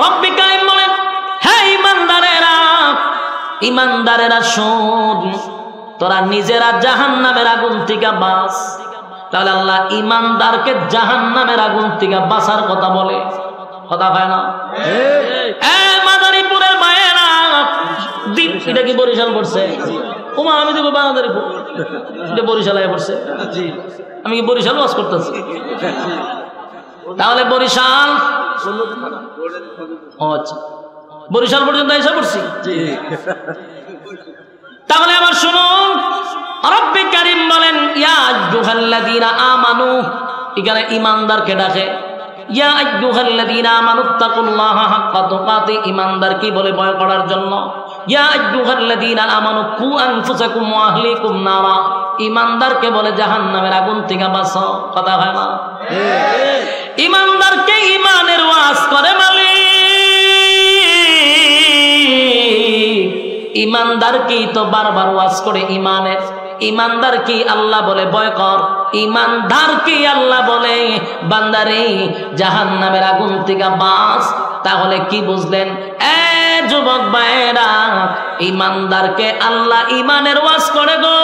রব্বি কারীম বলেন, হে ইমানদারেরা শোন, তোরা নিজেরা জাহান্নামের আগুন থেকে বাঁচ। তাহলে আল্লাহ ইমানদারকে জাহান্নামের আগুন থেকে বাঁচার কথা বলে, কথা হয় না? মাদারীপুরের মায়েরা, এটা কি বরিশাল পড়ছে? ওমা আমি দেখবো মাদারীপুর, এটা বরিশালে পড়ছে। আমি কি বরিশাল ওয়াজ করতেছি? তাহলে বরিশাল, আচ্ছা বরিশাল পর্যন্ত এসে পড়ছি। তাহলে আবার শুনুন, রব্বি কারীম বলেন, ইয়া আইয়ুহাল্লাযীনা আমানু, এখানে ঈমানদারকে ডাকে। ইয়া আইয়ুহাল্লাযীনা আমানুত্তাকুল্লাহা হাক্কা তুকাতি, ঈমানদার কি বলে ভয় করার জন্য। ইয়া আইয়ুহাল্লাযীনা আমানু কু আনফুসাকুম ওয়া আহলিকুম নারা, ঈমানদারকে বলে জাহান্নামের আগুন থেকে বাঁচো, কথা হয় না? ঈমানদারকে ঈমানের ওয়াজ করে মালিক, ঈমানদার কি তো বারবার ওয়াজ করে ঈমানের। ঈমানদার কি আল্লাহ বলে ভয় কর, ঈমানদার কি আল্লাহ বলে বান্দারে জাহান্নামের আগুন থেকে বাঁচ। তাহলে কি বুঝলেন যুবক ভাইরা, ঈমানদারকে আল্লাহ ঈমানের ওয়াজ করে গো।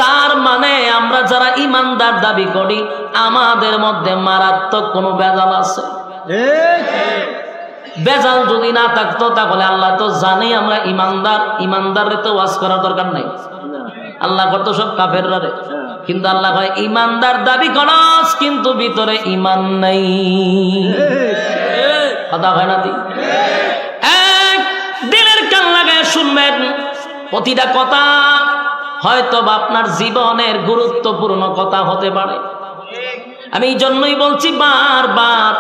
তার মানে আমরা যারা ঈমানদার দাবি করি, আমাদের মধ্যে মারাত্মক কোনো বেজাল আছে। বেজাল যদি না থাকতো তাহলে আল্লাহ তো জানে আমরা ঈমানদার, ঈমানদারের তো ওয়াজ করার দরকার নাই। আল্লাহ করতো সব কাফেররা রে, কিন্তু আল্লাহ ভাই ঈমানদার দাবি করস কিন্তু ভিতরে ঈমান নাই, কথা হয় না? দিলের কান লাগায় শুনবেন, প্রতিটা কথা হয়তো আপনার জীবনের গুরুত্বপূর্ণ কথা হতে পারে। আমি এই জন্যই বলছি বারবার,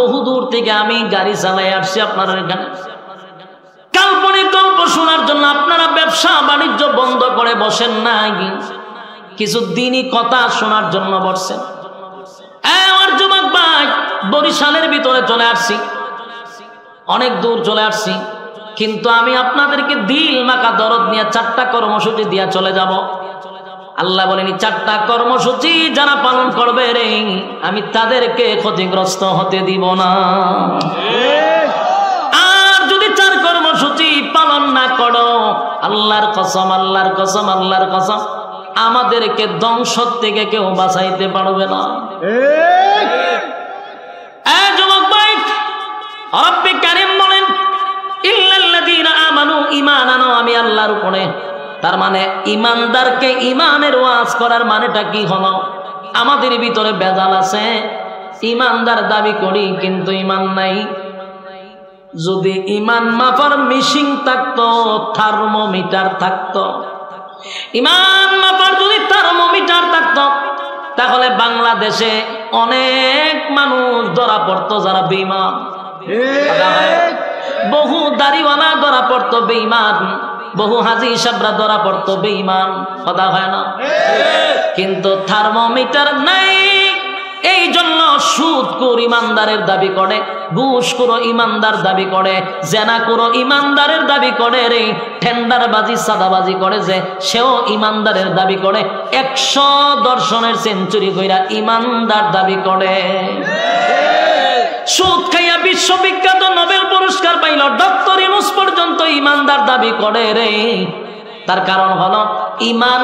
বহু দূর থেকে আমি গাড়ি চালাই আসছি আপনারা এখানে কাল্পনিক গল্প শোনার জন্য। আপনারা ব্যবসা বাণিজ্য বন্ধ করে বসেন নাই, কিছু দিনই কথা শোনার জন্য বসছেন। আমার যুবক ভাই, বরিশালের ভিতরে চলে আসছি, অনেক দূর চলে আসছি, কিন্তু আমি আপনাদেরকে দিল মাকা দরদ নিয়ে 4টা কর্মসূচি দিয়ে চলে যাব। আল্লাহ বলেনি 4টা কর্মসূচি যারা পালন করবে রে, আমি তাদেরকে ক্ষতিগ্রস্ত হতে দিব না। আর যদি 4 কর্মসূচি পালন না করো, আল্লাহর কসম, আল্লাহর কসম, আল্লাহর কসম, আমাদেরকে ধ্বংস থেকে কেউ বাঁচাইতে পারবে না। যুবক ভাই, রব্বি কারীম বলেন, ইল্লাল্লাযীনা আমানু, ঈমান আনো আমি আল্লাহর উপরে। তার মানে ঈমানদারকে ঈমানের ওয়াজ করার মানেটা কি হলো? আমাদের ভিতরে বেজাল আছে, ঈমানদার দাবি করি কিন্তু ঈমান নাই। যদি ঈমান মাপার মেশিন থাকতো, থার্মোমিটার থাকতো, ঈমান মাপার যদি থার্মোমিটার থাকতো, তাহলে বাংলাদেশে অনেক মানুষ ধরা পড়তো যারা বেঈমান। বহু দাড়িওয়ালা ধরা পড়তো বেঈমান, বহু হাজী সাহেবরা ধরা পড়তো বেঈমান, কথা হয় না? কিন্তু থার্মোমিটার নাই, এই জন্য সুদখোর ঈমানদারের দাবি করে, ঘুষখোর ঈমানদার দাবি করে, জেনাখোর ঈমানদারের দাবি করে রে, টেন্ডারবাজি সাদাবাজি করে যে সেও ঈমানদারের দাবি করে, 100 দর্শনের সেঞ্চুরি কইরা ঈমানদার দাবি করে। সুদ খাইয়া বিশ্ববিখ্যাত নোবেল পুরস্কার পাইল ডক্টর ইউনূস পর্যন্ত ঈমানদার দাবি করে রে। তার কারণ হলো ঈমান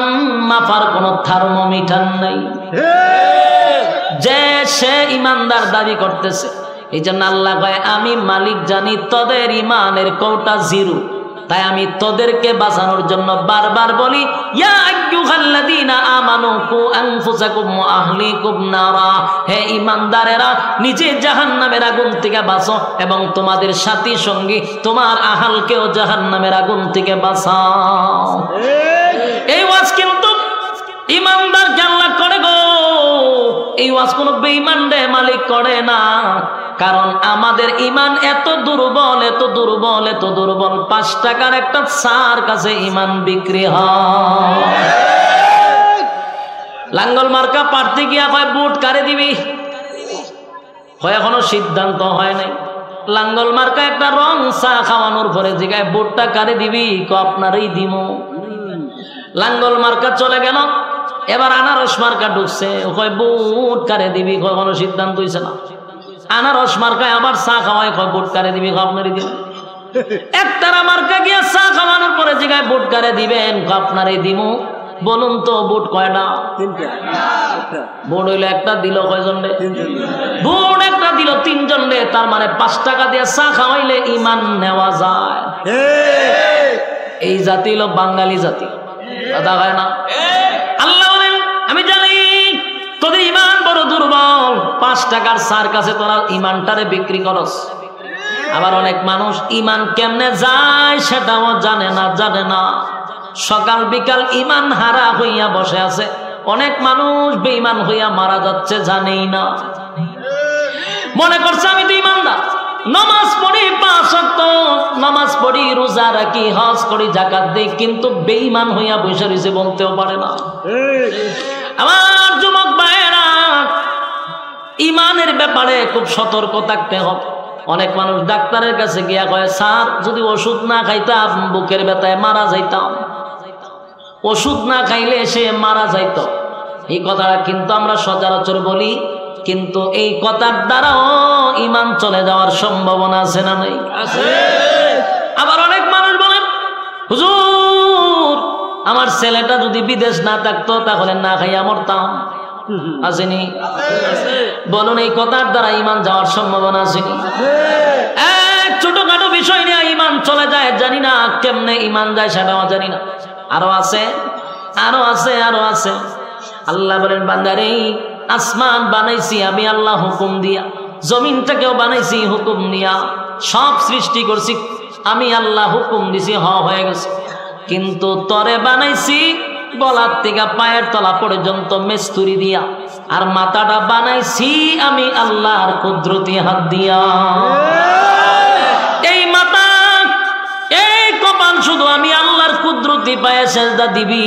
মাপার কোনো থার্মোমিটার নাই, যে সে ঈমানদার দাবি করতেছে। এই জন্য আল্লাহ কয়, আমি মালিক জানি তোদের ঈমানের কোটা 0, তাই আমি তোদেরকে বাঁচানোর জন্য বারবার বলি, ইয়া আইয়ুহাল্লাযীনা আমানু কু আনফুসাকুম ওয়া আহলিকুম নারা, হে ঈমানদারেরা নিজে জাহান্নামের আগুন থেকে বাঁচো এবং তোমাদের সাথী সঙ্গী তোমার আহালকেও জাহান্নামের আগুন থেকে বাঁচাও। এই ওয়াজ কিন্তু ঈমানদার আল্লাহ করে গো, এই ওয়াজ কোনো বেঈমান রে মালিক করে না। কারণ আমাদের ঈমান এত দুর্বল, এত দুর্বল, এত দুর্বল, 5 টাকার একটা চার কাছে ঈমান বিক্রি হয়। লাঙ্গল মার্কা প্রার্থী গিয়া কয় ভোট কারে দিবি, হয় এখনো সিদ্ধান্ত হয় নাই। লাঙ্গল মার্কা একটা রং চা খাওয়ানোর পরে জিগায় ভোটটা কারে দিবি, আপনারই দিব। লাঙ্গল মার্কা চলে গেল, এবার আনারস মার্কা ঢুকছে, কয় ভোট কারে দিবি, কোনো সিদ্ধান্ত হইছে না। আনারস মার্কায় আবার চা খাওয়ায় কয় বুট কারে দিবি আপনারই দিবেন একটারা মার্কা গিয়া চা খাওয়ানোর পরে জায়গায় বুট কারে দিবেন আপনারই দিমু বলুন তো বুট কয়টা বুট হইলো একটা দিল কয়জন রে বুট একটা দিল তিনজন রে তার মানে 5 টাকা দিয়ে চা খাওয়াইলে ঈমান নেওয়া যায় এই জাতি হলো বাঙালি জাতি কথা হয় না আল্লাহ বলেন আমি জানি তোদের ঈমান বড় দুর্বল 5 টাকার চার কাছে তোরা ঈমানটারে বিক্রি করস আবার অনেক মানুষ ঈমান কেমনে যায় সেটাও জানে না সকাল বিকাল ঈমান হারা হইয়া বসে আছে অনেক মানুষ বেঈমান হইয়া মারা যাচ্ছে জানেই না মনে করছে আমি তো ঈমানদার নামাজ পড়ি 5 ওয়াক্ত নামাজ পড়ি রোজা রাখি হজ করি যাকাত দেই কিন্তু বেঈমান হইয়া বসে রইছে বলতেও পারে না আমার যুবক ভাইরা ঈমানের ব্যাপারে খুব সতর্ক থাকতে হবে অনেক মানুষ ডাক্তারের কাছে গিয়া কয় স্যার যদি ওষুধ না খাইতাম বুকের ব্যথায় মারা যাইতাম ওষুধ না খাইলে সে মারা যাইত এই কথাটা কিন্তু আমরা সচরাচর বলি কিন্তু এই কথার দ্বারাও ঈমান চলে যাওয়ার সম্ভাবনা আছে না নাই আছে আবার অনেক মানুষ বলেন হুজুর আমার ছেলেটা যদি বিদেশ না থাকতো তাহলে না খাইয়া মরতাম আসেনি বলুন এই কথার দ্বারা ঈমান যাওয়ার সম্ভাবনা আসেনি এক ছোটখাটো বিষয় নিয়ে ঈমান চলে যায় জানি না কেমনে ঈমান যায় সেটাও জানি না আরো আছে আল্লাহ বলেন বান্দারে আসমান বানাইছি আমি আল্লাহ হুকুম দিয়া জমিনটাকেও বানাইছি হুকুম দিয়া সব সৃষ্টি করছি আমি আল্লাহ হুকুম দিছি হয়ে গেছে কিন্তু তরে বানাইছি গলার থেকে পায়ের তলা পর্যন্ত মেস্তুরি দিয়া আর মাথাটা বানাইছি আমি আল্লাহর কুদরতি হাত দিয়া এই মাথা এই কপাল শুধু আমি আল্লাহর কুদরতি পায়ে সেজদা দিবি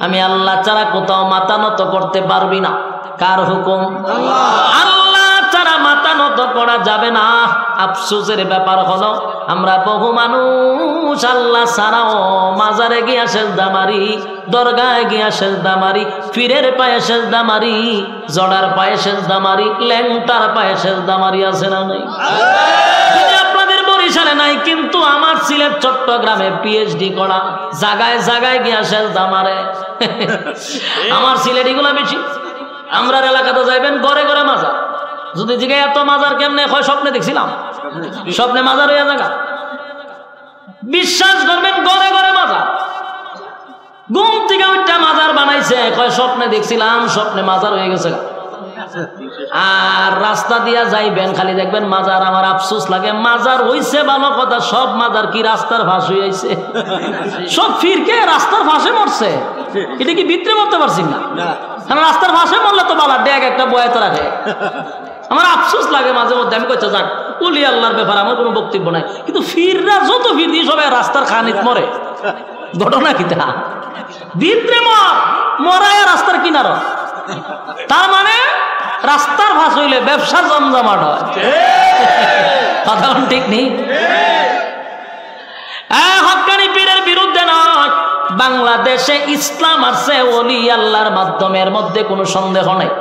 আমি আল্লাহ ছাড়া কোথাও মাথা নত করতে পারবি না কার হুকুম আল্লাহ ছাড়া মাথা নত করা যাবে না আফসোসের ব্যাপার হলো আমরা বহু মানুষ আল্লাহ ছাড়াও মাজারে গিয়া সেজদা মারি দরগায় গিয়া সেজদা মারি পীরের পায়ে সেজদা মারি জড়ার পায়ে সেজদা মারি ল্যাংটার পায়ে সেজদা মারি আছে না নাই আপনাদের বরিশালে নাই কিন্তু আমার সিলেট চট্টগ্রামে পিএইচডি করা জায়গায় জায়গায় গিয়া সেজদা মারে আমার সিলেট এগুলা বেশি আমরা এলাকাতে যাইবেন ঘরে ঘরে মাজার যদি জিগায় এত মাজার কেমনে হয় স্বপ্নে দেখছিলাম স্বপ্নে মাজার হইয়া জায়গা বিশ্বাস করবেন ঘরে ঘরে মাজার ঘুম থেকে উঠটা মাজার বানাইছে কয় স্বপ্নে দেখছিলাম স্বপ্নে মাজার হয়ে গেছে আর রাস্তা দিয়া যাইবেন খালি দেখবেন মাজার আমার আফসোস লাগে মাজার হইছে ভালো কথা সব মাজার কি রাস্তার ফাঁস হইয়াছে সব ফিরকে রাস্তার ফাঁসে মরছে এটা কি ভিতরে মরতে পারছি না রাস্তার ফাঁসে মরলে তো বালা ড্যাগ একটা বয়াতে রাখে আমার আফসোস লাগে মাঝে মধ্যে আমি কইতে যাক বলি আল্লাহর ব্যাপারে আমার কোনো বক্তব্য নাই কিন্তু ফিররা যত ফির দিয়ে সবাই রাস্তার খানিত মরে ঘটনা কিতা ভিতরে মরায় রাস্তার কিনার তার মানে রাস্তার ফাঁস হইলে ব্যবসা জমজমাট হয় কথা ঠিক নেই হক্কানি পীরের বিরুদ্ধে নয় বাংলাদেশে ইসলাম আসছে ওলি আল্লাহর মাধ্যমের মধ্যে কোনো সন্দেহ নেই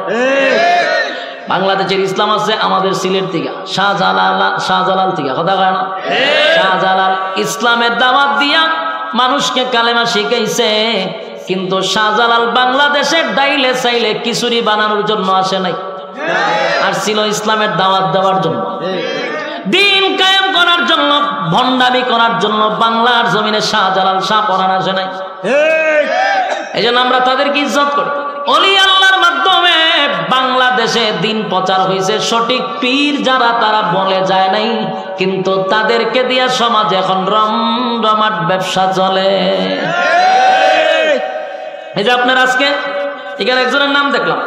বাংলাদেশের ইসলাম আছে আমাদের সিলেট থেকে শাহজালাল থেকে কথা কয় না শাহজালাল ইসলামের দাওয়াত দিয়া মানুষকে কালেমা শিখাইছে কিন্তু শাহজালাল বাংলাদেশের ডাইলে চাইলে খিচুড়ি বানানোর জন্য আসে নাই আর ছিল ইসলামের দাওয়াত দেওয়ার জন্য দিন কায়েম করার জন্য ভণ্ডামি করার জন্য বাংলার জমিনে শাহজালাল শাহ পরান আসে নাই এই জন্য আমরা তাদেরকে ইজ্জত করি ওলি আল্লাহর মাধ্যমে বাংলাদেশে দিন প্রচার হয়েছে সঠিক পীর যারা তারা বলে যায় নাই কিন্তু তাদেরকে দিয়ে সমাজে এখন রমরমাট ব্যবসা চলে এই যে আপনার আজকে এখানে একজনের নাম দেখলাম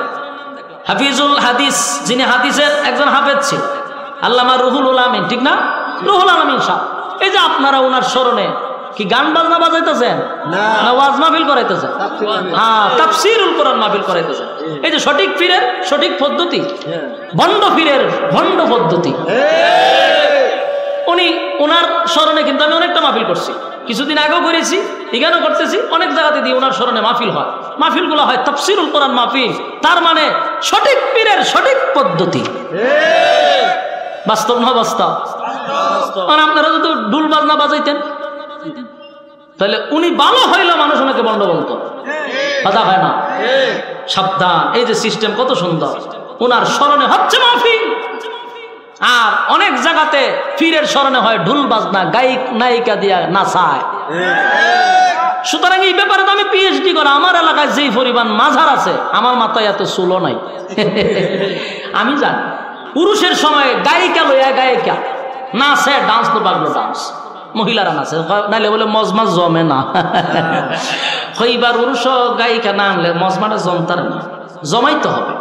হাফিজুল হাদিস যিনি হাদিসের একজন হাফেজ ছিল আল্লামা রুহুল আমিন ঠিক না রুহুল আমিন সাহেব এই যে আপনারা ওনার স্মরণে কি গান বাজনা বাজাইতেছেন না ওয়াজ মাহফিল করাইতেছেন হ্যাঁ তাফসীরুল কোরআন মাহফিল করাইতেছেন এই যে সঠিক পীরের সঠিক পদ্ধতি ভণ্ড পীরের ভণ্ড পদ্ধতি উনি ওনার স্মরণে কিন্তু আমি অনেকটা মাহফিল করছি কিছুদিন আগেও করেছি এখানেও করতেছি অনেক জায়গাতে দিয়ে ওনার স্মরণে মাহফিল হয় মাহফিলগুলো হয় তাফসীরুল কোরআন মাহফিল তার মানে সঠিক পীরের সঠিক পদ্ধতি। বাস্তব না বাস্তব? মানে আপনারা যদি ঢুল বাজনা বাজাইতেন তাহলে উনি ভালো হইলে মানুষ ওনাকে বন্ধ বলতো, কথা হয় না? সাবধান, এই যে সিস্টেম কত সুন্দর, ওনার স্মরণে হচ্ছে মাহফিল, আর অনেক জায়গাতে পীরের স্মরণে হয় ঢুল বাজনা, গায়ক নায়িকা দিয়া নাচায়। সুতরাং এই ব্যাপারে তো আমি পিএইচডি করা, আমার এলাকায় যেই পরিমাণ মাঝার আছে আমার মাথায় এত চুলও নাই। আমি জানি পুরুষের সময় গায়িকা লইয়া গায়িকা নাচে, ডান্স তো পারলো ডান্স, মহিলারা নাচে, নাইলে বলে মজমা জমে না। হইবার পুরুষ গায়িকা না আনলে মজমাটা জমতার না, জমাইতে হবে,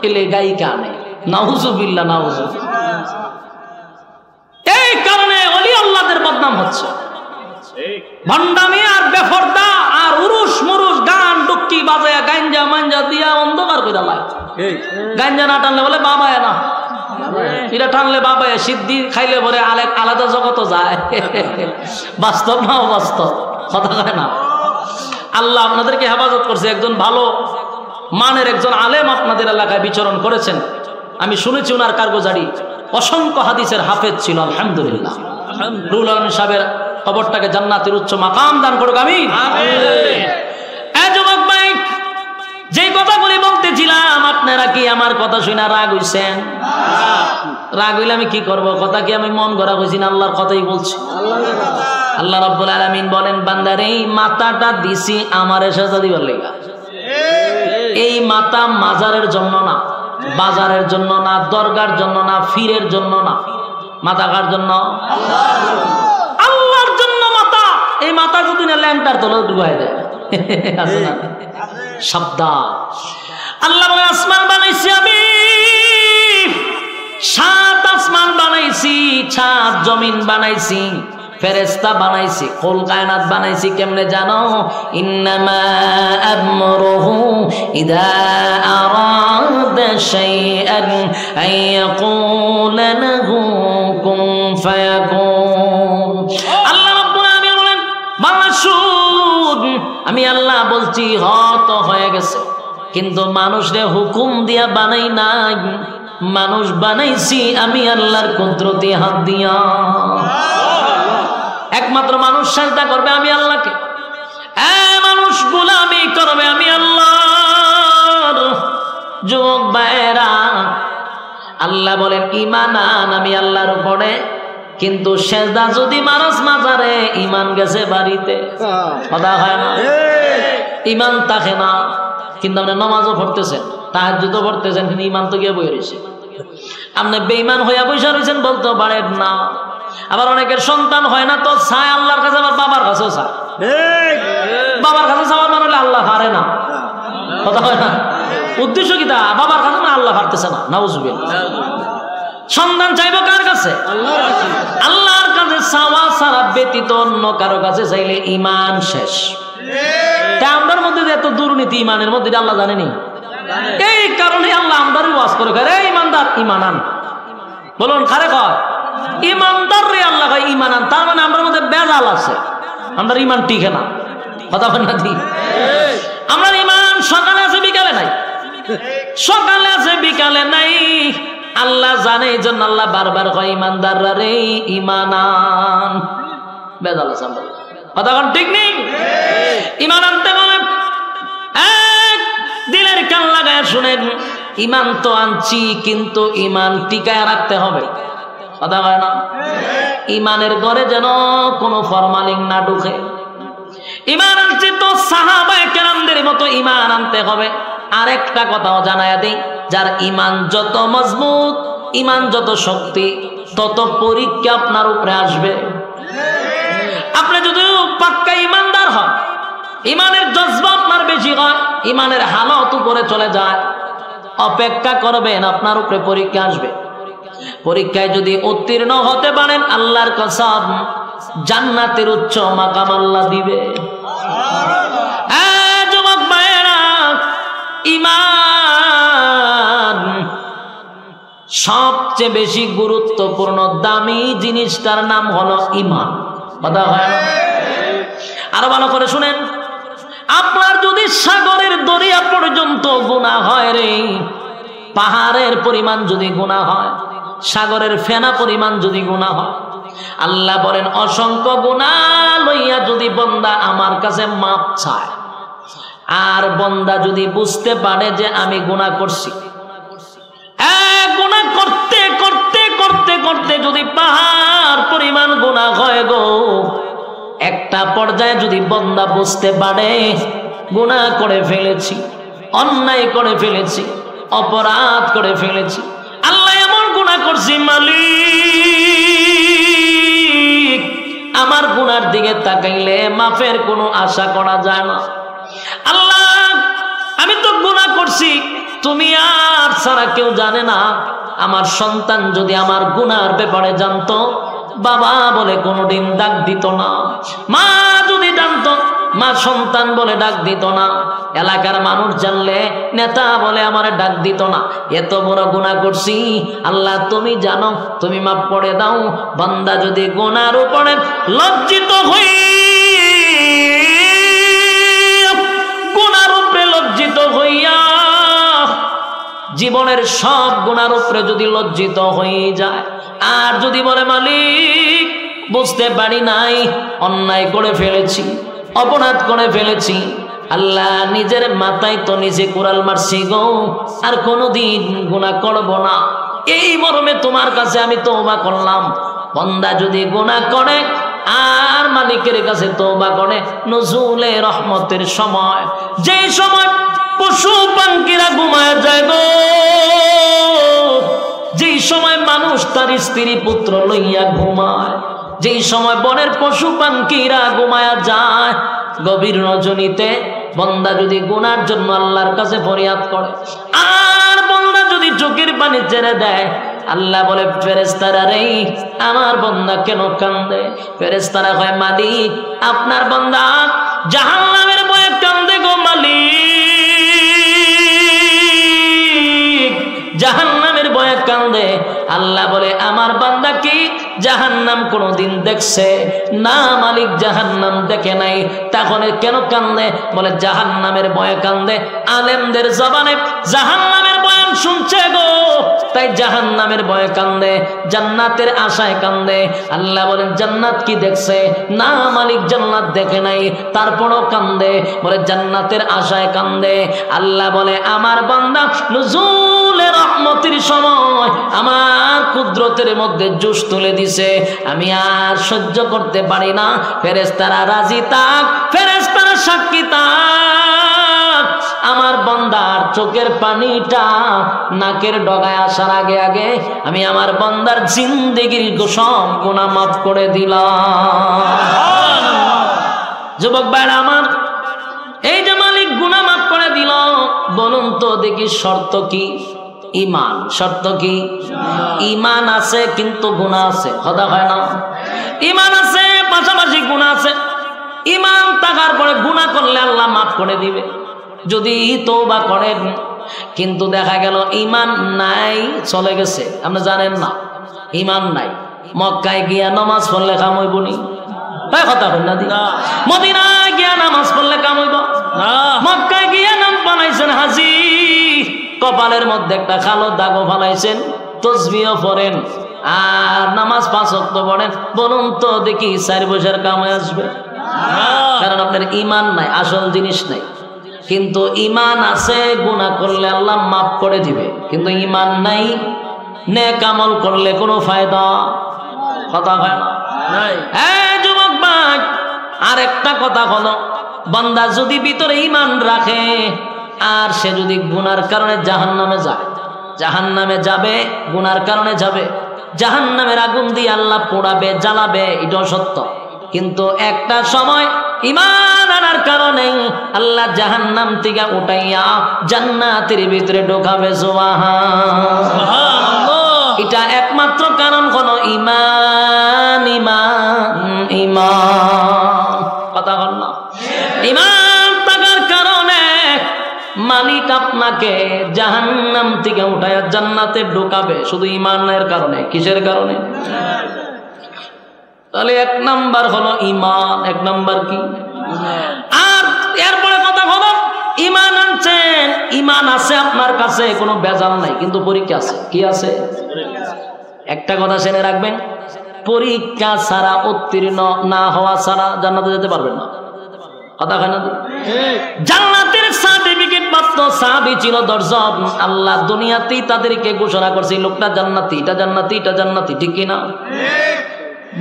এলে গায়িকা আনে। নাউজুবিল্লাহ, নাউজুবিল্লাহ। এই কারণে ওলি আল্লাহদের বদনাম হচ্ছে, ভণ্ডামি আর বেফরদা আর উরুস মুরুস গান ডুক্কি বাজায়া গাঞ্জা মাঞ্জা দিয়া অন্ধকার করে দেয়। গাঞ্জা না টানলে বলে বাবা না, এটা টানলে বাবা, সিদ্ধি খাইলে পরে আলাদা জগত যায়। বাস্তব না অবাস্তব? কথা কয় না? আল্লাহ আপনাদেরকে হেফাজত করছে, একজন ভালো মানের একজন আলেম আপনাদের এলাকায় বিচরণ করেছেন, আমি শুনেছি ওনার কারগুজারি অসংখ্য হাদিসের হাফেজ ছিল। আলহামদুলিল্লাহ, রুহুল আমিন সাহেবের কবরটাকে জান্নাতের উচ্চ মাকাম দান করুক, আমিন। এই যুবক ভাই, যে কথাগুলি বলতেছিলাম, আপনারা কি আমার কথা শুনে রাগ হইছেন? রাগ হইলে আমি কি করব? কথা কি আমি মন গড়া কইছি না, আল্লাহর কথাই বলছি। আল্লাহ রাব্বুল আলামিন বলেন, বান্দারে এই মাথাটা দিছি আমারে সাজা দিবার লাগা। এই মাথা মাজারের জন্য না, বাজারের জন্য না, দরগার জন্য না, ফিরের জন্য না, মাথা কার জন্য? আল্লাহর জন্য মাথা। এই মাথা যদি না ল্যাংটার তলে ডুবাই দেয়, আছে না? সাবধান। আল্লাহ বলে, আসমান বানাইছি আমি, 7 আসমান বানাইছি, 7 জমিন বানাইছি, ফেরেশতা বানাইছি, কুল কায়নাত বানাইছি। কেমনে জানো? ইন্নামা আমরুহু ইযা আরাদা শাইআন আইয়াকুলা লাহু কুন ফায়াকুন। আল্লাহ রাব্বুল আলামিন বলেন, বান্দা শুন, আমি আল্লাহ বলছি হত হয়ে গেছে, কিন্তু মানুষরে হুকুম দিয়া বানাই নাই, মানুষ বানাইছি আমি আল্লাহর কুদরতি হাত দিয়া। একমাত্র মানুষ সাজদা করবে আমি আল্লাহকে, মানুষ গোলামি করবে আমি আল্লাহর। যুবক ভাইরা, আল্লাহ বলেন ঈমান আন আমি আল্লাহর উপরে, কিন্তু সেজদা যদি মানুষ মাজারে, ঈমান গেছে বাড়িতে, কথা হয় না? ঈমান থাকে না, কিন্তু আপনি নামাজও পড়তেছেন, তাহাজ্জুদও পড়তেছেন, কিন্তু ঈমান তো গিয়ে বই রয়েছে। আপনি বেঈমান হইয়া বসে রয়েছেন বলতে পারেন না। আবার অনেকের সন্তান হয় না তো চায় আল্লাহর কাছে, আবার বাবার কাছেও চায়। বাবার কাছে চাওয়ার মানে হলে আল্লাহ পারে না, কথা হয় না? উদ্দেশ্য কি তা? বাবার কাছে না, আল্লাহ পারতেছে না, নাউজুবিল্লাহ। সন্তান চাইবো কার কাছে? আল্লাহর কাছে চাওয়া ছাড়া ব্যতীত অন্য কারো কাছে চাইলে ঈমান শেষ। তা আমরার মধ্যে এত দুর্নীতি ঈমানের মধ্যে, আল্লাহ জানেনি? এই কারণে আল্লাহ আমদার ওয়াজ করে, এই ইমানদার ঈমান আন। বলুন কারে কয়? ইমানদার রে আল্লাহ কয় ঈমান আন। তার মানে আমার মধ্যে বেজাল আছে, আমার ঈমান টিকে না, কথা বল না? ঠিক, আমার ঈমান সকালে আছে বিকালে নাই, সকালে আছে বিকালে নাই। আল্লাহ জানে, এই জন্য আল্লাহ বারবার কয় ঈমানদাররা রে ঈমান আন। বেজাল আছে আমরা, কথা বল ঠিক নেই? ঈমান আনতে হবে। এক দিলের কান লাগায় শুনেন, ঈমান তো আনছি, কিন্তু ঈমান টিকায় রাখতে হবে, কথা হয় না? ঈমানের ঘরে যেন কোনো ফরমালিন না ঢুকে। ঈমান আনছি তো সাহাবায়ে কেরামদের মতো ঈমান আনতে হবে। আরেকটা কথাও জানায়া দেই, যার ঈমান যত মজবুত, ঈমান যত শক্তি, তত পরীক্ষা আপনার উপরে আসবে। আপনি যদি পাক্কা ঈমানদার হন, ঈমানের জজবা আপনার বেশি হয়, ঈমানের হালত উপরে চলে যায়, অপেক্ষা করবেন, আপনার উপরে পরীক্ষা আসবে। পরীক্ষায় যদি উত্তীর্ণ হতে পারেন, আল্লাহর কসম জান্নাতের উচ্চ মাকাম আল্লাহ দিবে। যুবক ভাইয়েরা, ঈমান সবচেয়ে বেশি গুরুত্বপূর্ণ দামি জিনিসটার নাম হলো ঈমান, কথা হয় না? আরো ভালো করে শুনেন, আপনার যদি সাগরের দরিয়া পর্যন্ত গুনাহ হয় রে, পাহাড়ের পরিমাণ যদি গুনাহ হয়, সাগরের ফেনা পরিমাণ যদি গুনাহ হয়, আল্লাহ বলেন অসংখ্য গুনাহ লইয়া যদি বান্দা আমার কাছে মাপ চায়, আর বান্দা যদি বুঝতে পারে যে আমি গুনাহ করছি, গুনাহ করতে করতে করতে করতে যদি পাহাড় পরিমাণ গুনাহ হয় গো, একটা পর্যায়ে যদি বান্দা বুঝতে পারে গুনাহ করে ফেলেছি, অন্যায় করে ফেলেছি, অপরাধ করে ফেলেছি, আল্লাহ এমন গুনাহ করছি মালিক আমার গুনার দিকে তাকাইলে মাফের কোনো আশা করা যায় না। আল্লাহ আমি তো গুনাহ করছি, তুমি আর ছাড়া কেউ জানে না। আমার সন্তান যদি আমার গুনার ব্যাপারে জানতো, বাবা বলে কোনোদিন ডাক দিত না, মা যদি জানতো মা সন্তান বলে ডাক দিত না, এলাকার মানুষ জানলে নেতা বলে আমার ডাক দিত না। এত বড় গুনাহ করছি, আল্লাহ তুমি জানো, তুমি মাফ করে দাও। বান্দা যদি গুনার উপরে লজ্জিত হই, গুনার উপরে লজ্জিত হইয়া জীবনের সব গুনার উপরে যদি লজ্জিত হয়ে যায়, আর যদি বলে মালিক বুঝতে পারি নাই, অন্যায় করে ফেলেছি, অপরাধ করে ফেলেছি, আল্লাহ নিজের মাথায় তো নিজে কুড়াল মারছি গো, আর কোনোদিন গুনাহ করব না, এই মর্মে তোমার কাছে আমি তওবা করলাম। বান্দা যদি গুনাহ করে আর মালিকের কাছে তওবা করে, নজুলে রহমতের সময়, যে সময় পশু পাখিরা ঘুমায় যায় গো, যেই সময় মানুষ তার স্ত্রী পুত্র লইয়া ঘুমায়, যেই সময় বনের পশু পাখিরা ঘুমায়া যায়, গভীর রজনীতে বান্দা যদি গুনার জন্য আল্লাহর কাছে ফরিয়াদ করে, আর বান্দা যদি চোখের পানি ছেড়ে দেয়, আল্লাহ বলে ফেরেশতারা রে আমার বান্দা কেন কান্দে? ফেরেশতারা কয় মালিক আপনার বান্দা জাহান্নামের ভয়ে কান্দে গো মালিক, জাহান্নামের ভয়ে কান্দে। আল্লাহ বলে আমার বান্দা কি জাহান্নাম কোনদিন দেখছে? না মালিক জাহান্নাম দেখে নাই। তাহলে কেন কান্দে? বলে জাহান্নামের ভয়ে কান্দে। আলেমদের জবানে জাহান্নামের বয়ান শুনছে গো, তাই জাহান্নামের ভয়ে কান্দে, জান্নাতের আশায় কান্দে। আল্লাহ বলেন জান্নাত কি দেখছে? না মালিক জান্নাত দেখে নাই, তারপরও কান্দে, বলে জান্নাতের আশায় কান্দে। আল্লাহ বলে আমার বান্দা নুজুলে রহমতের সময় আমার কুদরতের মধ্যে জোশ তুলে দিছে, আমি আর সহ্য করতে পারি না। ফেরেশতারা রাজি থাক, ফেরেশতারা সাক্ষী থাক, আমার বান্দার চোখের পানিটা নাকের ডগায় আসার আগে আগে আমি আমার বান্দার জিন্দেগির সব গুনাহ মাফ করে দিলাম। যুবক ভাইরা আমার, এই যে মালিক গুনাহ মাফ করে দিল, বলুন তো দেখি শর্ত কি? ঈমান। শর্ত কি? ঈমান আছে কিন্তু গুনাহ আছে, কথা হয় না? ঈমান আছে পাশাপাশি গুনাহ আছে। ঈমান থাকার পরে গুনাহ করলে আল্লাহ মাফ করে দিবে যদি তওবা করেন, কিন্তু দেখা গেল ঈমান নাই, চলে গেছে। আপনি জানেন না ঈমান নাই, মক্কায় গিয়া নামাজ পড়লে কাম হইব নি? কথা বল না, মদিনায় গিয়া নামাজ পড়লে কাম হইব না? মক্কায় গিয়া নাম বানাইছেন হাজি, কপালের মধ্যে একটা কালো দাগও ফালাইছেন, তাসবিহও পড়েন আর নামাজ 5 ওয়াক্ত পড়েন, বলুন তো দেখি 4 পয়সার কামে আসবে? কারণ আপনার ঈমান নাই, আসল জিনিস নাই। কিন্তু ঈমান আছে, গুনাহ করলে আল্লাহ মাফ করে দিবে, কিন্তু ঈমান নাই, নেক আমল করলে কোনো ফায়দা, কথা হয় না? যুবক ভাই, আর একটা কথা হলো, বান্দা যদি ভিতরে ঈমান রাখে আর সে যদি গুনার কারণে জাহান্নামে যায়, জাহান্নামে যাবে, গুনার কারণে যাবে, জাহান্নামের আগুন দিয়ে আল্লাহ পোড়াবে, জ্বালাবে, এটাও সত্য। কিন্তু একটা সময় ঈমান আনার কারণে আল্লাহ জাহান্নাম থেকে উঠাইয়া জান্নাতের ভিতরে ঢোকাবে। সুবহানাল্লাহ। এটা একমাত্র কারণ হলো ঈমান, ঈমান, ঈমান। কথা বল না? ঈমান থাকার কারণে মালিক আপনাকে জাহান্নাম থেকে উঠাইয়া জান্নাতে ঢোকাবে, শুধু ঈমানের কারণে। কিসের কারণে? তাহলে 1 নাম্বার হলো ঈমান। 1 নাম্বার কি? আর এরপরে কথা হলো ইমান আনছেন, ইমান আছে আপনার কাছে, কোনো বেজাল নাই, কিন্তু পরীক্ষা আছে। কি আছে? একটা কথা শুনে রাখবেন, পরীক্ষা ছাড়া, উত্তীর্ণ না হওয়া ছাড়া জান্নাতে যেতে পারবেন না। কথা হয় না? জান্নাতের সার্টিফিকেট প্রাপ্ত সাহাবী ছিল 10 জন। আল্লাহ দুনিয়াতেই তাদেরকে ঘোষণা করছে লোকটা জান্নাতি, এটা জান্নাতি, এটা জান্নাতি। ঠিক কিনা?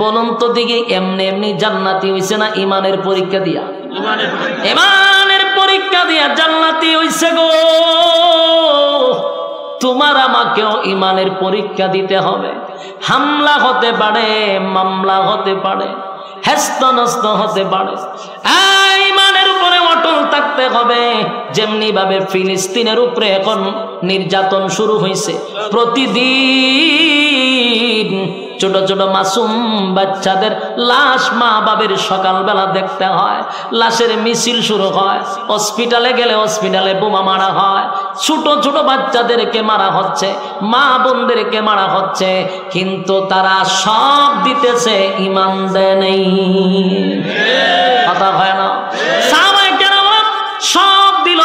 বলুন তো দিকে, এমনি এমনি জান্নাতি হইছে না ইমানের পরীক্ষা দিয়া? ইমানের পরীক্ষা দিয়া জান্নাতি হইছে গো। তোমার আমাকেও ইমানের পরীক্ষা দিতে হবে। হামলা হতে পারে, মামলা হতে পারে, হেস্তনস্ত হতে পারে, ইমানের উপরে অটল থাকতে হবে। যেমনি ভাবে ফিলিস্তিনের উপরে এখন নির্যাতন শুরু হয়েছে, প্রতিদিন ছোট ছোট মাসুম বাচ্চাদের লাশ মা বাবের সকালবেলা দেখতে হয়, লাশের মিছিল শুরু হয়, হসপিটালে গেলে হসপিটালে বোমা মারা হয়, ছোট ছোট বাচ্চাদেরকে মারা হচ্ছে, মা বোনদেরকে মারা হচ্ছে, কিন্তু তারা সব দিতেছে, ইমান দেয় নেই। কথা হয় না? সাহাবায়ে কেরাম সব দিল,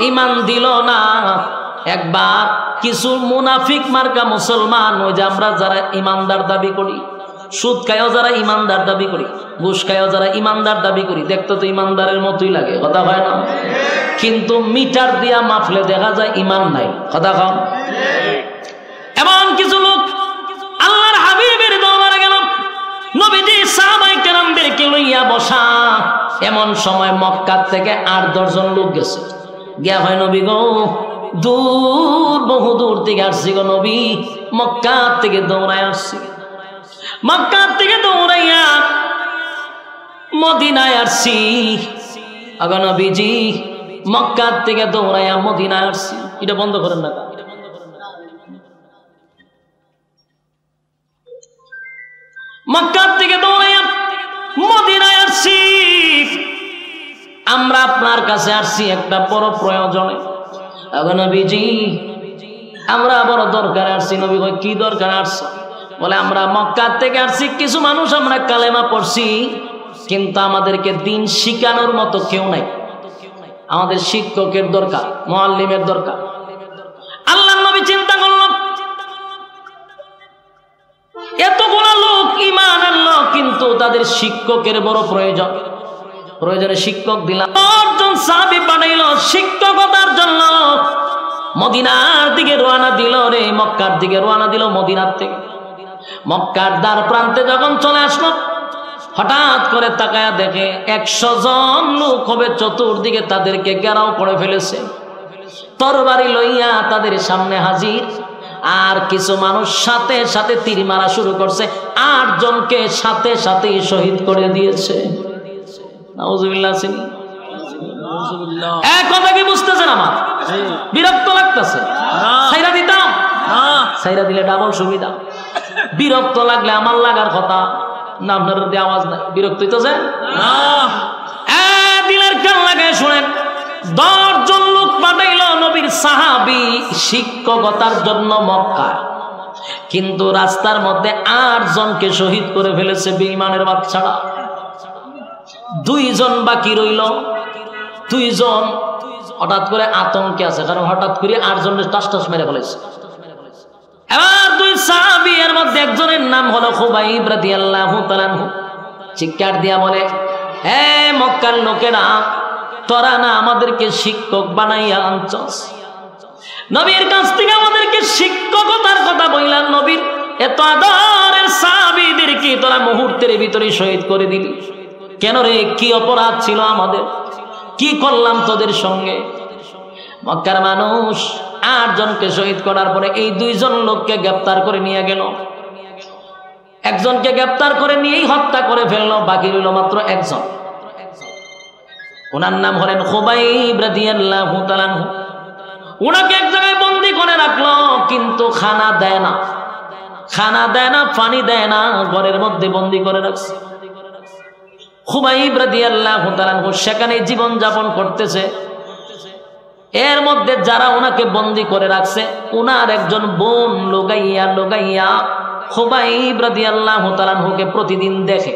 ইমান দিল না। একবার কিছু মুনাফিক মার্কা মুসলমান, ওই যে আমরা যারা ইমানদার দাবি করি, সুদ খায়ও যারা ইমানদার দাবি করি, ঘুষ খায়ও যারা ইমানদার দাবি করি, দেখতে তো ইমানদারের মতোই লাগে। কথা হয় না? কিন্তু মিটার দিয়া মাপলে দেখা যায় ইমান নাই। কথা কম। এমন কিছু লোক আল্লাহর হাবিবের দরবারে গেল, নবীজি সাহাবায়ে কেরামদেরকে লইয়া বসা। এমন সময় মক্কা থেকে 8-10 জন লোক গেছে, গিয়া হয় নবী গো, দূর, বহু দূর থেকে আসছি গো নবী, মক্কা থেকে দৌড়ায় আসছি, মক্কা থেকে দৌড়াইয়া মদিনায় আসছি। আগো নবীজি, মক্কা থেকে দৌড়াইয়া মদিনায় আসছি। এটা বন্ধ করেন না। মক্কা থেকে দৌড়াইয়া মদিনায় আসছি। আমরা আপনার কাছে আসছি একটা বড় প্রয়োজনে। আগো নবীজি, আমরা বড় দরকারে আসছি। নবী কয়, কি দরকার আসছো? বলে, আমরা মক্কা থেকে আসছি, কিছু মানুষ আমরা কালেমা পড়ছি, কিন্তু আমাদেরকে দিন শিখানোর মতো কেউ নাই। আমাদের শিক্ষকের দরকার, মুআল্লিমের দরকার। আল্লাহর নবী চিন্তা করল, এতগুলো লোক ঈমান আনলো, কিন্তু তাদের শিক্ষকের বড় প্রয়োজন। প্রয়োজনে শিক্ষক দিলাম। 8 জন সাহাবী পাঠাইল শিক্ষকতার জন্য। মদিনার দিকে রওনা দিল রে, মক্কার দিকে রওনা দিল মদিনার থেকে। মক্কার দ্বার প্রান্তে যখন চলে আসলো, হঠাৎ করে তাকায়া দেখে 100 জন লোক হবে চতুর্দিকে তাদেরকে ঘেরাও করে ফেলেছে, তরবারি লইয়া তাদের সামনে হাজির। আর কিছু মানুষ সাথে সাথে তীর মারা শুরু করছে, 8 জনকে সাথে সাথেই শহীদ করে দিয়েছে। নাউজুবিল্লাহ। এক কথা কি বুঝতেছেন? আমার বিরক্ত লাগতেছে। ছাইরা দিতাম, ছাইরা দিলে ডাবল সুবিধা। বিরক্ত লাগলে আমার লাগার কথা না, আপনার আওয়াজ নাই, বিরক্ত হইতেছে দিলের কান লাগায় শুনেন। 10 জন লোক পাঠাইল নবীর সাহাবী শিক্ষকতার জন্য মক্কায়, কিন্তু রাস্তার মধ্যে 8 জনকে শহীদ করে ফেলেছে বেঈমানের বাচ্চারা। 2 জন বাকি রইল। 2 জন হঠাৎ করে আতঙ্কে আছে, কারণ হঠাৎ করে 8 জনের টাস টাস মেরে ফেলেছে। এবার 2 সাহাবী, এর মধ্যে একজনের নাম হলো খুবাইব রাদিয়াল্লাহু তাআলা আনহু। চিৎকার দিয়া বলে, হে মক্কার লোকেরা, তোরা না আমাদেরকে শিক্ষক বানাইয়া আনছস, নবীর কাছ থেকে আমাদেরকে শিক্ষকতার কথা বললাম, নবীর এত আদরের সাহাবীদেরকে তোরা মুহূর্তের ভিতরে শহীদ করে দিলি কেন রে? কি অপরাধ ছিল আমাদের? কি করলাম তোদের সঙ্গে? মক্কার মানুষ 8 জনকে শহীদ করার পরে এই 2 জন লোককে গ্রেফতার করে নিয়ে গেল। একজনকে গ্রেফতার করে নিয়েই হত্যা করে ফেললো, বাকি রইল মাত্র 1 জন। ওনার নাম হলেন খুবাইব রাদিয়াল্লাহু তাআলা আনহু। ওনাকে এক জায়গায় বন্দী করে রাখলো, কিন্তু খানা দেয় না, খানা দেয় না, পানি দেয় না, ঘরের মধ্যে বন্দী করে রাখছে। খুবাইব রাদিয়াল্লাহু তাআলা আনহু সেখানে জীবন যাপন করতেছে। এর মধ্যে যারা ওনাকে বন্দী করে রাখছে, ওনার একজন বোন লোগাইয়া খুবাইব রাদিয়াল্লাহু তাআলা আনহুকে প্রতিদিন দেখে।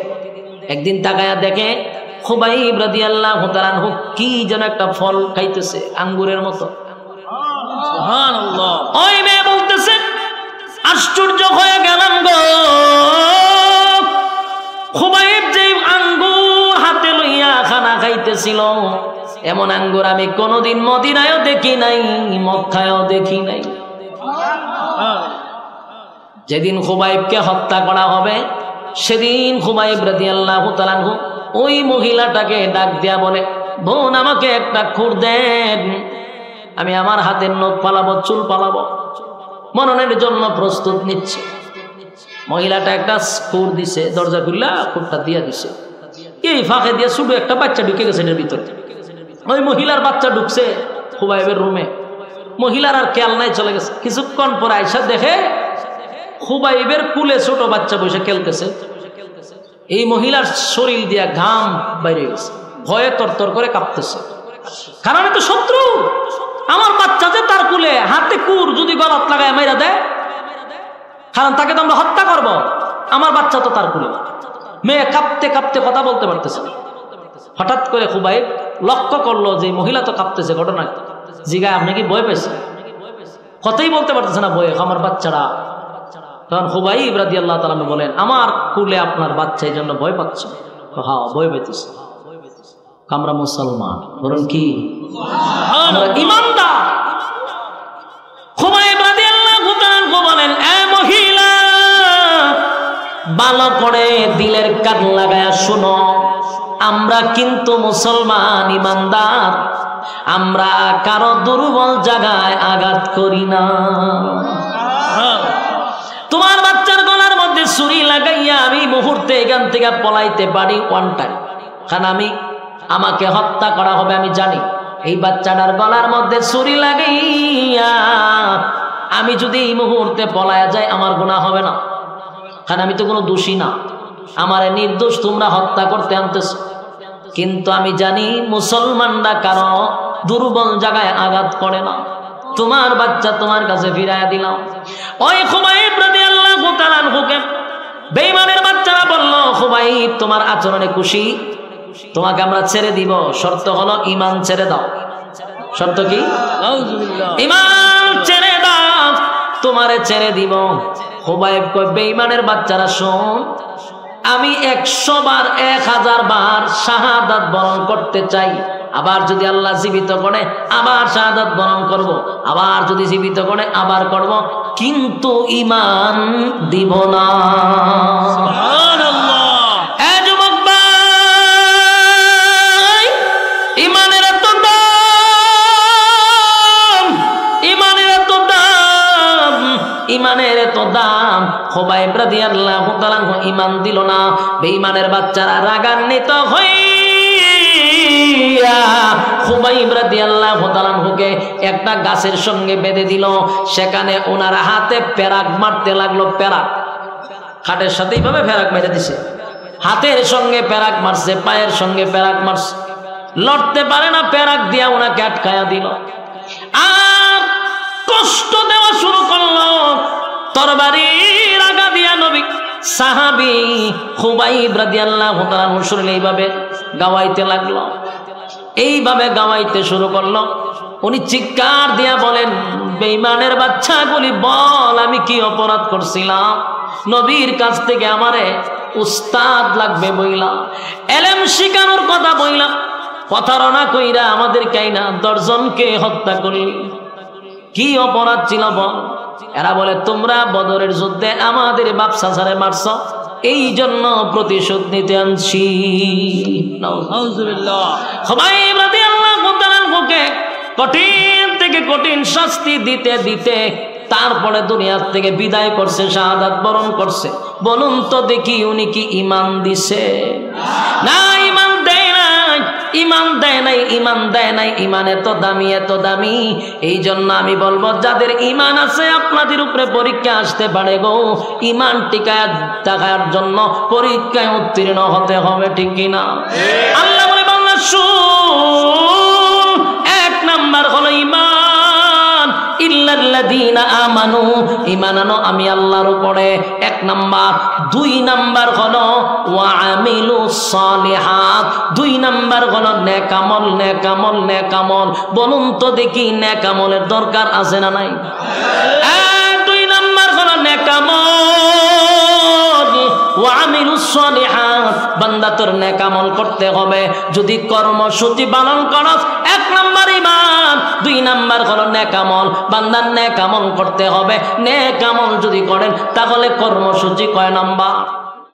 একদিন তাকায়া দেখে খুবাইব রাদিয়াল্লাহু তাআলা আনহু কি যেন একটা ফল খাইতেছে আঙ্গুরের মতো। সুবহানাল্লাহ। ওই মেয়ে বলতেছে আশ্চর্য হয়ে গেলাম গো, খুবাইব যে আঙ্গুর হাতে লইয়া খানা খাইতেছিল এমন আঙ্গুর আমি কোনোদিন মদিনায়ও দেখি নাই, মক্কায়ও দেখি নাই। যেদিন খুবাইবকে হত্যা করা হবে সেদিন খুবাইব রাদিয়াল্লাহু তাআলা আনহু ওই মহিলাটাকে ডাক দিয়া বলে, বোন আমাকে একটা খুর দেন, আমি আমার হাতের নখ পালাবো, চুল পালাবো, মরণের জন্য প্রস্তুত নিচ্ছে। মহিলাটা একটা খুর দিছে, দরজা খুললা খুরটা দিয়া দিছে, এই ফাঁকে দিয়ে শুধু একটা বাচ্চা ঢুকে গেছে এর ভিতরে। ওই মহিলার বাচ্চা ঢুকছে খুবাইবের রুমে, মহিলার আর খেয়াল নাই, চলে গেছে। কিছুক্ষণ পর আয়সা দেখে খুবাইবের কুলে ছোট বাচ্চা বসে খেলতেছে। এই মহিলার শরীর দিয়া ঘাম বাইরে গেছে, ভয়ে তরতর করে কাঁপতেছে, কারণ তো শত্রু। আমার বাচ্চা যে তার কুলে, হাতে কুর যদি গলাত লাগায় মাইরা দেয়, কারণ তাকে তো আমরা হত্যা করবো, আমার বাচ্চা তো তার কুলে। মেয়ে কাঁপতে কাঁপতে কথা বলতে পারতেছে। হঠাৎ করে খুবাইব লক্ষ্য করলো যে মহিলা তো কাঁপতেছে, ঘটনা জিগায় আপনি কি ভয় পেয়েছে? কথাই বলতে পারতেছে না ভয়ে, আমার বাচ্চারা। তখন খুবাইব রাদিয়াল্লাহু তাআলা বলেন, আমার কুলে আপনার বাচ্চা এই জন্য ভয় পাচ্ছে? হ্যাঁ ভয় পেতেছে। আমরা মুসলমান, বলুন কি আমরা ঈমানদার। খুবাইব রাদিয়াল্লাহু তাআলা বলেন, এ মহিলা ভালো করে দিলের কান লাগায়া শুনো, আমরা কিন্তু মুসলমান ঈমানদার, আমরা কারো দুর্বল জায়গায় আঘাত করি না। তোমার বাচ্চার গলার মধ্যে ছুরি লাগাইয়া আমি মুহূর্তে এখান থেকে পলাইতে পারি ওয়ান টাইম, কারণ আমাকে হত্যা করা হবে আমি জানি। এই বাচ্চাটার গলার মধ্যে ছুরি লাগাইয়া আমি যদি এই মুহূর্তে পলায়া যাই আমার গুনাহ হবে না, কারণ আমি তো কোনো দোষী না, আমার নির্দোষ তোমরা হত্যা করতে আনতেছো। কিন্তু আমি জানি মুসলমানরা কারো দুর্বল জায়গায় আঘাত করে না। তোমার বাচ্চা তোমার কাছে ফিরাইয়া দিলাম। ওই খুবাইব রাদিয়াল্লাহু তাআলা আনহুকে বেঈমানের বাচ্চারা বলল, খুবাইব তোমার আচরণে খুশি, তোমাকে আমরা ছেড়ে দিব, শর্ত হলো ঈমান ছেড়ে দাও। শর্ত কি? ঈমান ছেড়ে দাও, তোমারে ছেড়ে দিব। খুবাইব কয়, বেঈমানের বাচ্চারা শোন, আমি 100 বার 1000 বার শাহাদাত বরণ করতে চাই, আবার যদি আল্লাহ জীবিত করে আবার শাহাদাত বরণ করব, আবার যদি জীবিত করে আবার করব, কিন্তু ঈমান দিব না। সুবহানাল্লাহ। এ যুবক ভাই, ঈমানের এত দাম, ঈমানের এত দাম, ঈমানের এত দাম। খুবাইব রাদিয়াল্লাহু তাআলা ঈমান দিল না। বেঈমানের বাচ্চারা রাগান্বিত হইয়া খুবাইব রাদিয়াল্লাহু তাআলা আনহুকে একটা গাছের সঙ্গে বেঁধে দিল। সেখানে ওনার হাতে পেরাক মারতে লাগলো। পেরাক খাটের সাথে এইভাবে পেরাক মেরে দিছে, হাতের সঙ্গে পেরাক মারছে, পায়ের সঙ্গে পেরাক মারছে, লড়তে পারে না, পেরাক দিয়া ওনাকে আটকায়া দিল। আর কষ্ট দেওয়া শুরু করলো, তরবারির আগা দিয়া নবী সাহাবী খুবাইব রাদিয়াল্লাহু তাআলা আনহু শরীরে এইভাবে গাওয়াইতে লাগলো, এইভাবে গাওয়াইতে শুরু করলো। উনি চিৎকার দিয়া বলেন, বেঈমানের বাচ্চাগুলি বল আমি কি অপরাধ করছিলাম? নবীর কাছ থেকে আমারে উস্তাদ লাগবে বইলা, এলেম শিখানোর কথা বইলা, প্রতারণা কইরা আমাদের কাইনা 10 জনকে হত্যা করলি, কি অপরাধ ছিল বল? এরা বলে, তোমরা বদরের যুদ্ধে আমাদের বাপ চাচারে মারছ, এই জন্য প্রতিশোধ নিতে আনছি। নাউজুবিল্লাহ। খুবাইব রাদিয়াল্লাহু তাআলা আনহুকে কঠিন থেকে কঠিন শাস্তি দিতে দিতে তারপরে দুনিয়া থেকে বিদায় করছে, শাহাদাত বরণ করছে। বলুন তো দেখি উনি কি ঈমান দিছে? না, ঈমান দেয় নাই, ঈমান দেয় নাই, ঈমান দেয় নাই। ঈমান এত দামি, এত দামি। এই জন্য আমি বলবো, যাদের ঈমান আছে আপনাদের উপরে পরীক্ষা আসতে পারে গো, ঈমান টিকায় থাকার জন্য পরীক্ষায় উত্তীর্ণ হতে হবে, ঠিক কিনা? আল্লাহ বলে, বাংলা শুন, 1 নাম্বার হলো ঈমান। ইল্লাল্লাযীনা আমানু, ঈমান আনো আমি আল্লাহর উপরে। 1 এক নাম্বার। 2 নাম্বার হলো ওয়া আমিলুস সালিহাত, 2 নাম্বার হলো নেক আমল, নেক আমল, নেক আমল। বলুন তো দেখি নেক আমলের দরকার আছে না নাই? 2 নাম্বার হলো নেক আমল, ওয়া আমিলুস সালিহাত। বান্দা তোর নেক আমল করতে হবে। যদি কর্মসূচি পালন করস 1 নাম্বার ঈমান, 2 নাম্বার হলো নেক আমল। বান্দার নেক আমল করতে হবে। নেক আমল যদি করেন তাহলে কর্মসূচি কয় নাম্বার?